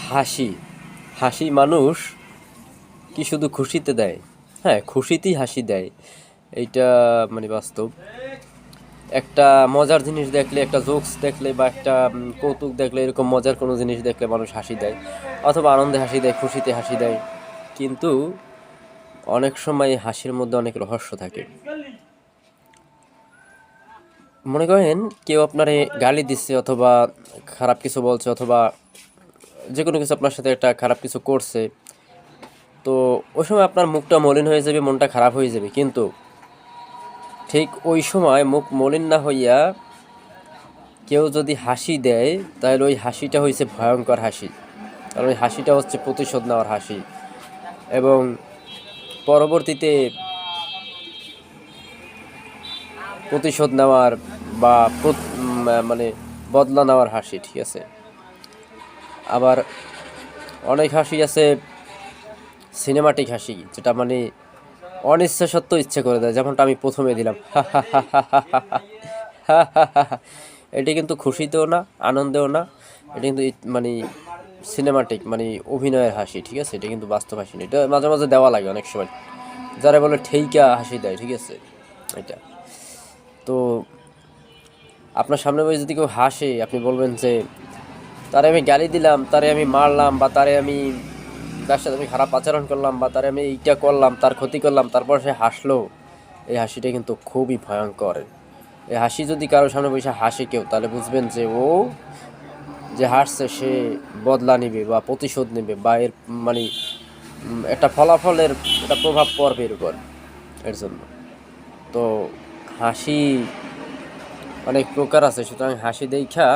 হাসি, হাসি মানুষ কি শুধু খুশিতে দেয়? হ্যাঁ, খুশিতেই হাসি দেয়, এইটা মানে বাস্তব। একটা মজার জিনিস দেখলে, একটা জোকস দেখলে বা একটা কৌতুক দেখলে, এরকম মজার কোনো জিনিস দেখলে মানুষ হাসি দেয়, অথবা আনন্দে হাসি দেয়, খুশিতে হাসি দেয়। কিন্তু অনেক সময় হাসির মধ্যে অনেক রহস্য থাকে। মনে করেন কেউ আপনারে গালি দিচ্ছে, অথবা খারাপ কিছু বলছে, অথবা যে কোনো কিছু আপনার সাথে একটা খারাপ কিছু করছে, তো ওই সময় আপনার মুখটা মলিন হয়ে যাবে, মনটা খারাপ হয়ে যাবে। কিন্তু ঠিক ওই সময় মুখ মলিন না হইয়া কেউ যদি হাসি দেয়, তাহলে ওই হাসিটা হয়েছে ভয়ঙ্কর হাসি। কারণ ওই হাসিটা হচ্ছে প্রতিশোধ নেওয়ার হাসি, এবং পরবর্তীতে প্রতিশোধ নেওয়ার বা মানে বদলা নেওয়ার হাসি, ঠিক আছে? আবার অনেক হাসি আছে সিনেমাটিক হাসি, যেটা মানে অনিচ্ছা সত্ত্বেও ইচ্ছে করে দেয়, যেমনটা আমি প্রথমে দিলাম, এটি কিন্তু খুশিতেও না, আনন্দেও না। এটা কিন্তু মানে সিনেমাটিক, মানে অভিনয়ের হাসি, ঠিক আছে? এটা কিন্তু বাস্তব হাসি না। এটা মাঝে মাঝে দেওয়া লাগে অনেক সময়, যারা বলে ঠেইকা হাসি দেয়, ঠিক আছে? এটা তো আপনার সামনে বসে যদি কেউ হাসে, আপনি বলবেন যে তারে আমি গালি দিলাম, তারে আমি মারলাম, বা তারে আমি তার সাথে আমি খারাপ আচরণ করলাম, বা তারে আমি এইটা করলাম, তার ক্ষতি করলাম, তারপর সে হাসলো। এই হাসিটা কিন্তু খুবই ভয়ঙ্কর। এই হাসি যদি কারোর সামনে বসে হাসে কেউ, তাহলে বুঝবেন যে ও যে হাসছে সে বদলা নেবে বা প্রতিশোধ নেবে, বা এর মানে একটা ফলাফলের একটা প্রভাব পড়বে এর উপর, এর জন্য। তো হাসি অনেক প্রকার আছে, সুতরাং হাসি দেখা